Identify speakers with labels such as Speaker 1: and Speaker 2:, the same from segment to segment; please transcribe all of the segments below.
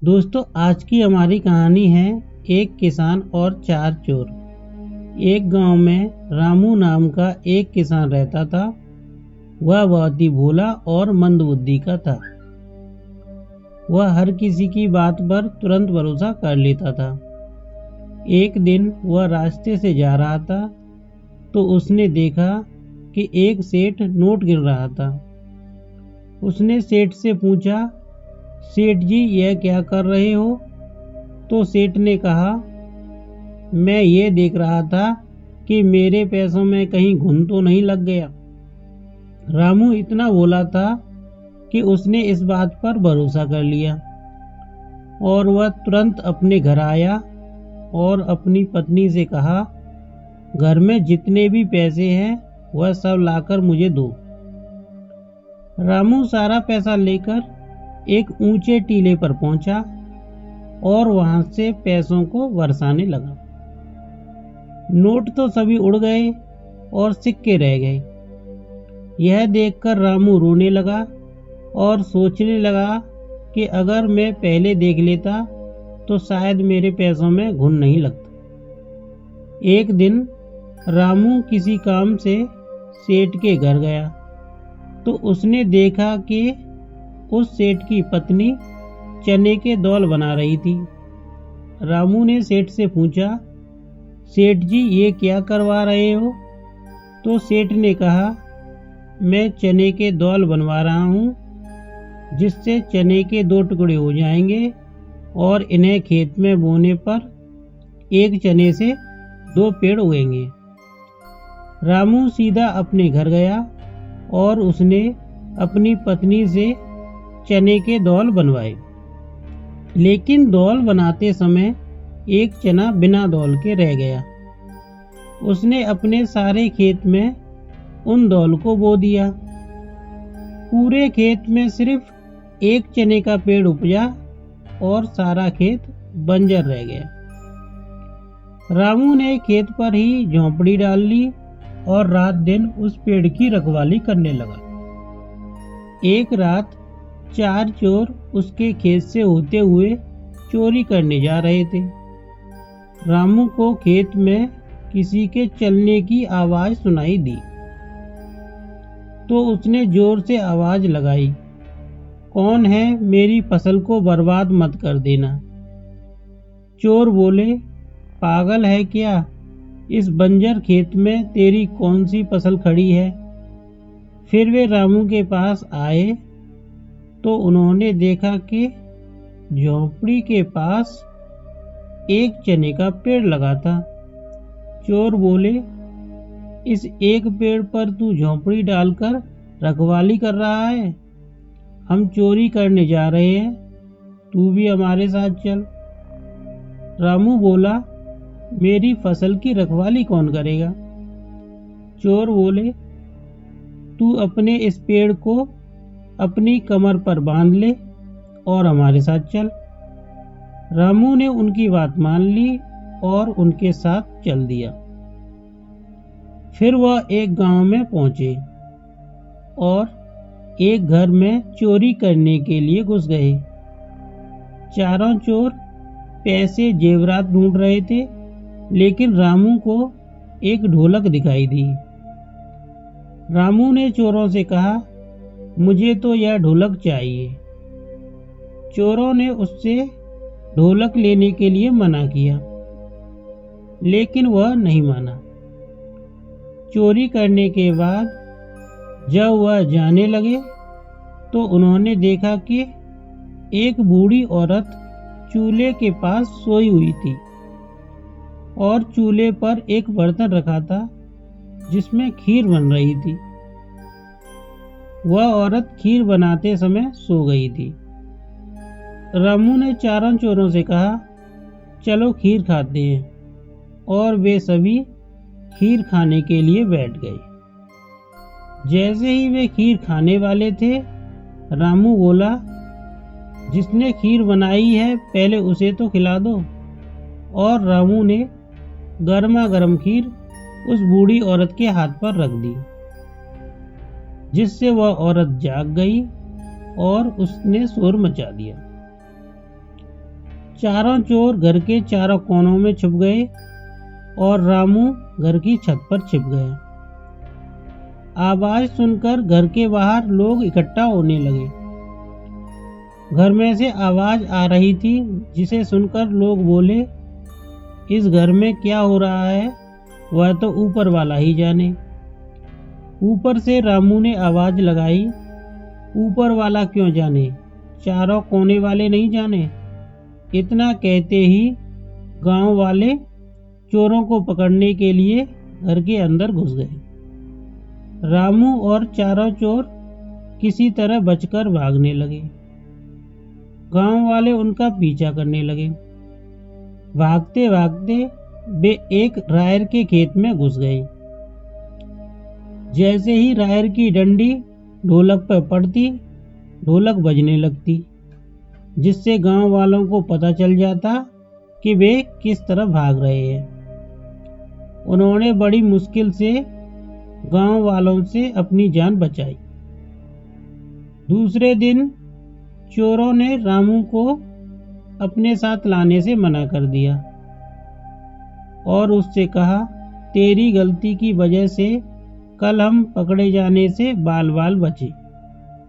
Speaker 1: दोस्तों, आज की हमारी कहानी है एक किसान और चार चोर। एक गांव में रामू नाम का एक किसान रहता था। वह बहुत ही भोला और मंदबुद्धि का था। वह हर किसी की बात पर तुरंत भरोसा कर लेता था। एक दिन वह रास्ते से जा रहा था तो उसने देखा कि एक सेठ नोट गिन रहा था। उसने सेठ से पूछा, सेठ जी, यह क्या कर रहे हो? तो सेठ ने कहा, मैं ये देख रहा था कि मेरे पैसों में कहीं घुन तो नहीं लग गया। रामू इतना भोला था कि उसने इस बात पर भरोसा कर लिया और वह तुरंत अपने घर आया और अपनी पत्नी से कहा, घर में जितने भी पैसे हैं वह सब लाकर मुझे दो। रामू सारा पैसा लेकर एक ऊंचे टीले पर पहुंचा और वहां से पैसों को बरसाने लगा। नोट तो सभी उड़ गए और सिक्के रह गए। यह देखकर रामू रोने लगा और सोचने लगा कि अगर मैं पहले देख लेता तो शायद मेरे पैसों में घुन नहीं लगता। एक दिन रामू किसी काम से सेठ के घर गया तो उसने देखा कि उस सेठ की पत्नी चने के दौल बना रही थी। रामू ने सेठ से पूछा, सेठ जी, ये क्या करवा रहे हो? तो सेठ ने कहा, मैं चने के दौल बनवा रहा हूँ, जिससे चने के 2 टुकड़े हो जाएंगे और इन्हें खेत में बोने पर एक चने से 2 पेड़ उगेंगे। रामू सीधा अपने घर गया और उसने अपनी पत्नी से चने के दौल बनवाए। लेकिन दौल बनाते समय एक चना बिना दौल के रह गया। उसने अपने सारे खेत में उन दौल को बो दिया। पूरे खेत में सिर्फ एक चने का पेड़ उपजा और सारा खेत बंजर रह गया। रामू ने खेत पर ही झोंपड़ी डाल ली और रात दिन उस पेड़ की रखवाली करने लगा। एक रात 4 चोर उसके खेत से होते हुए चोरी करने जा रहे थे। रामू को खेत में किसी के चलने की आवाज सुनाई दी तो उसने जोर से आवाज लगाई, कौन है? मेरी फसल को बर्बाद मत कर देना। चोर बोले, पागल है क्या? इस बंजर खेत में तेरी कौन सी फसल खड़ी है? फिर वे रामू के पास आए तो उन्होंने देखा कि झोंपड़ी के पास एक चने का पेड़ लगा था। चोर बोले, इस एक पेड़ पर तू झोंपड़ी डालकर रखवाली कर रहा है? हम चोरी करने जा रहे हैं, तू भी हमारे साथ चल। रामू बोला, मेरी फसल की रखवाली कौन करेगा? चोर बोले, तू अपने इस पेड़ को अपनी कमर पर बांध ले और हमारे साथ चल। रामू ने उनकी बात मान ली और उनके साथ चल दिया। फिर वह एक गांव में पहुंचे और एक घर में चोरी करने के लिए घुस गए। चारों चोर पैसे जेवरात ढूंढ रहे थे, लेकिन रामू को एक ढोलक दिखाई दी। रामू ने चोरों से कहा, मुझे तो यह ढोलक चाहिए। चोरों ने उससे ढोलक लेने के लिए मना किया, लेकिन वह नहीं माना। चोरी करने के बाद जब वह जाने लगे तो उन्होंने देखा कि एक बूढ़ी औरत चूल्हे के पास सोई हुई थी और चूल्हे पर एक बर्तन रखा था जिसमें खीर बन रही थी। वह औरत खीर बनाते समय सो गई थी। रामू ने चारों चोरों से कहा, चलो खीर खाते हैं, और वे सभी खीर खाने के लिए बैठ गए। जैसे ही वे खीर खाने वाले थे, रामू बोला, जिसने खीर बनाई है पहले उसे तो खिला दो। और रामू ने गर्मा गर्म खीर उस बूढ़ी औरत के हाथ पर रख दी, जिससे वह औरत जाग गई और उसने शोर मचा दिया। चारों चोर घर के चारों कोनों में छुप गए और रामू घर की छत पर छिप गया। आवाज सुनकर घर के बाहर लोग इकट्ठा होने लगे। घर में से आवाज आ रही थी, जिसे सुनकर लोग बोले, इस घर में क्या हो रहा है वह तो ऊपर वाला ही जाने। ऊपर से रामू ने आवाज लगाई, ऊपर वाला क्यों जाने, चारों कोने वाले नहीं जाने। इतना कहते ही गांव वाले चोरों को पकड़ने के लिए घर के अंदर घुस गए। रामू और चारों चोर किसी तरह बचकर भागने लगे। गांव वाले उनका पीछा करने लगे। भागते भागते वे एक रायर के खेत में घुस गए। जैसे ही रायर की डंडी ढोलक पर पड़ती, ढोलक बजने लगती, जिससे गांव वालों को पता चल जाता कि वे किस तरफ भाग रहे हैं। उन्होंने बड़ी मुश्किल से गांव वालों से अपनी जान बचाई। दूसरे दिन चोरों ने रामू को अपने साथ लाने से मना कर दिया और उससे कहा, तेरी गलती की वजह से कल हम पकड़े जाने से बाल बाल बचे,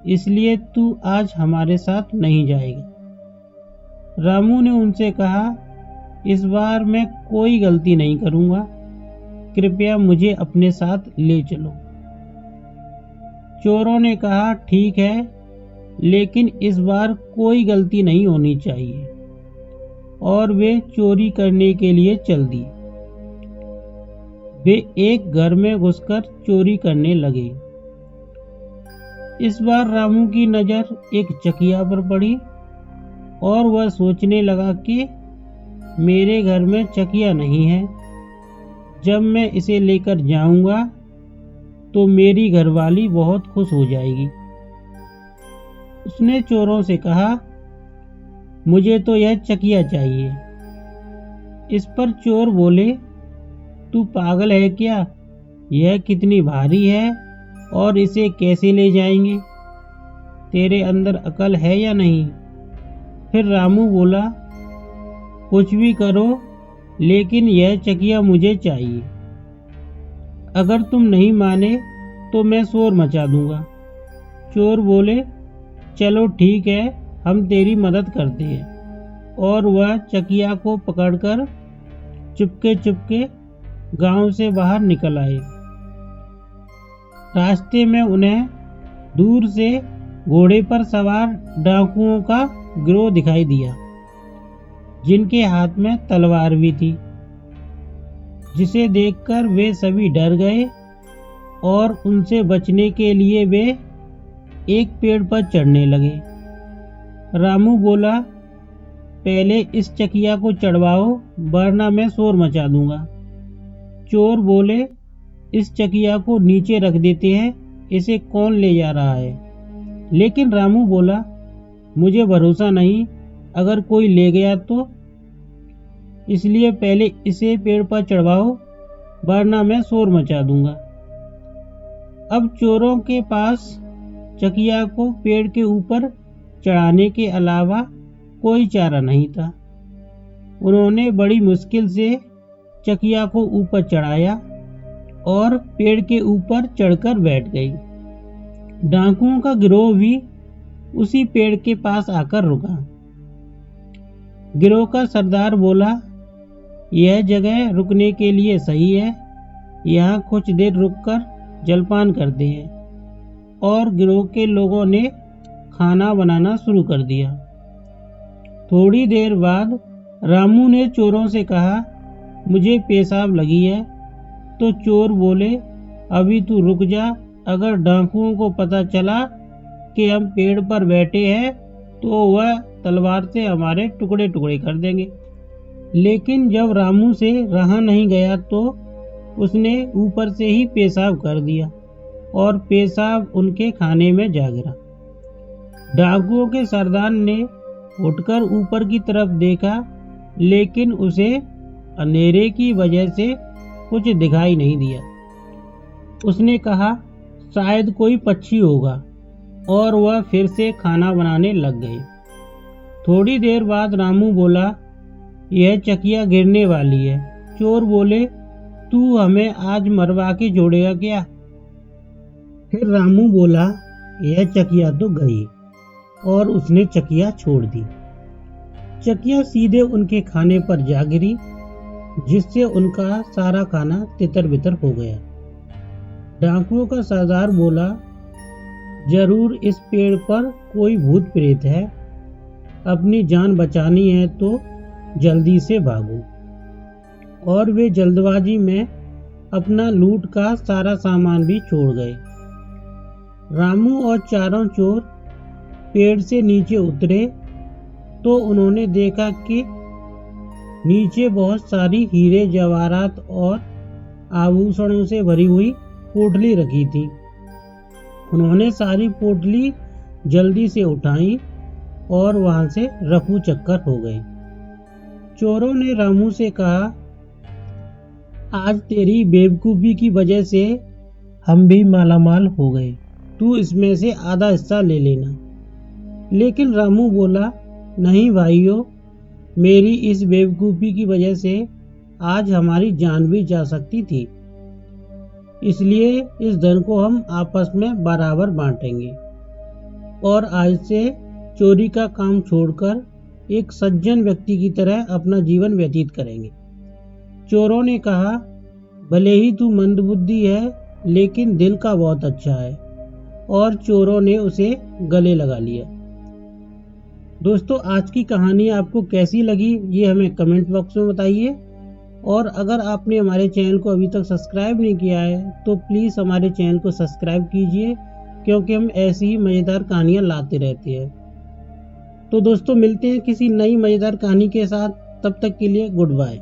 Speaker 1: इसलिए तू आज हमारे साथ नहीं जाएगा। रामू ने उनसे कहा, इस बार मैं कोई गलती नहीं करूंगा, कृपया मुझे अपने साथ ले चलो। चोरों ने कहा, ठीक है, लेकिन इस बार कोई गलती नहीं होनी चाहिए, और वे चोरी करने के लिए चल दिए। वे एक घर में घुसकर चोरी करने लगे। इस बार रामू की नजर एक चकिया पर पड़ी और वह सोचने लगा कि मेरे घर में चकिया नहीं है, जब मैं इसे लेकर जाऊंगा तो मेरी घरवाली बहुत खुश हो जाएगी। उसने चोरों से कहा, मुझे तो यह चकिया चाहिए। इस पर चोर बोले, तू पागल है क्या, यह कितनी भारी है और इसे कैसे ले जाएंगे, तेरे अंदर अकल है या नहीं। फिर रामू बोला, कुछ भी करो, लेकिन यह चकिया मुझे चाहिए। अगर तुम नहीं माने तो मैं शोर मचा दूंगा। चोर बोले, चलो ठीक है, हम तेरी मदद करते हैं। और वह चकिया को पकड़कर चुपके चुपके गांव से बाहर निकल आए। रास्ते में उन्हें दूर से घोड़े पर सवार डाकुओं का गिरोह दिखाई दिया, जिनके हाथ में तलवार भी थी, जिसे देखकर वे सभी डर गए और उनसे बचने के लिए वे एक पेड़ पर चढ़ने लगे। रामू बोला, पहले इस चकिया को चढ़वाओ, वरना मैं शोर मचा दूंगा। चोर बोले, इस चकिया को नीचे रख देते हैं, इसे कौन ले जा रहा है। लेकिन रामू बोला, मुझे भरोसा नहीं, अगर कोई ले गया तो, इसलिए पहले इसे पेड़ पर चढ़वाओ, वरना मैं शोर मचा दूंगा। अब चोरों के पास चकिया को पेड़ के ऊपर चढ़ाने के अलावा कोई चारा नहीं था। उन्होंने बड़ी मुश्किल से चकिया को ऊपर चढ़ाया और पेड़ के ऊपर चढ़कर बैठ गई। डाकुओं का गिरोह भी उसी पेड़ के पास आकर रुका। गिरोह का सरदार बोला, यह जगह रुकने के लिए सही है, यहाँ कुछ देर रुककर जलपान करते हैं। और गिरोह के लोगों ने खाना बनाना शुरू कर दिया। थोड़ी देर बाद रामू ने चोरों से कहा, मुझे पेशाब लगी है। तो चोर बोले, अभी तू रुक जा, अगर डाकुओं को पता चला कि हम पेड़ पर बैठे हैं तो वह तलवार से हमारे टुकड़े टुकड़े कर देंगे। लेकिन जब रामू से रहा नहीं गया तो उसने ऊपर से ही पेशाब कर दिया और पेशाब उनके खाने में जा गिरा। डाकुओं के सरदार ने उठकर ऊपर की तरफ देखा, लेकिन उसे अंधेरे की वजह से कुछ दिखाई नहीं दिया। उसने कहा, शायद कोई पक्षी होगा, और वह फिर से खाना बनाने लग गए। थोड़ी देर बाद रामू बोला, यह चकिया गिरने वाली है। चोर बोले, तू हमें आज मरवा के जोड़ेगा क्या? फिर रामू बोला, यह चकिया तो गई, और उसने चकिया छोड़ दी। चकिया सीधे उनके खाने पर जा गिरी, जिससे उनका सारा खाना तितर बितर हो गया। डाकुओं का सरदार बोला, जरूर इस पेड़ पर कोई भूत प्रेत है, अपनी जान बचानी है तो जल्दी से भागो। और वे जल्दबाजी में अपना लूट का सारा सामान भी छोड़ गए। रामू और चारों चोर पेड़ से नीचे उतरे तो उन्होंने देखा कि नीचे बहुत सारी हीरे जवाहरात और आभूषणों से भरी हुई पोटली रखी थी। उन्होंने सारी पोटली जल्दी से उठाई और वहां से रफू चक्कर हो गए। चोरों ने रामू से कहा, आज तेरी बेवकूफ़ी की वजह से हम भी मालामाल हो गए, तू इसमें से आधा हिस्सा ले लेना। लेकिन रामू बोला, नहीं भाइयों, मेरी इस बेवकूफ़ी की वजह से आज हमारी जान भी जा सकती थी, इसलिए इस धन को हम आपस में बराबर बांटेंगे और आज से चोरी का काम छोड़कर एक सज्जन व्यक्ति की तरह अपना जीवन व्यतीत करेंगे। चोरों ने कहा, भले ही तू मंदबुद्धि है, लेकिन दिल का बहुत अच्छा है, और चोरों ने उसे गले लगा लिया। दोस्तों, आज की कहानी आपको कैसी लगी ये हमें कमेंट बॉक्स में बताइए, और अगर आपने हमारे चैनल को अभी तक सब्सक्राइब नहीं किया है तो प्लीज़ हमारे चैनल को सब्सक्राइब कीजिए, क्योंकि हम ऐसी ही मज़ेदार कहानियाँ लाते रहते हैं। तो दोस्तों, मिलते हैं किसी नई मज़ेदार कहानी के साथ, तब तक के लिए गुड बाय।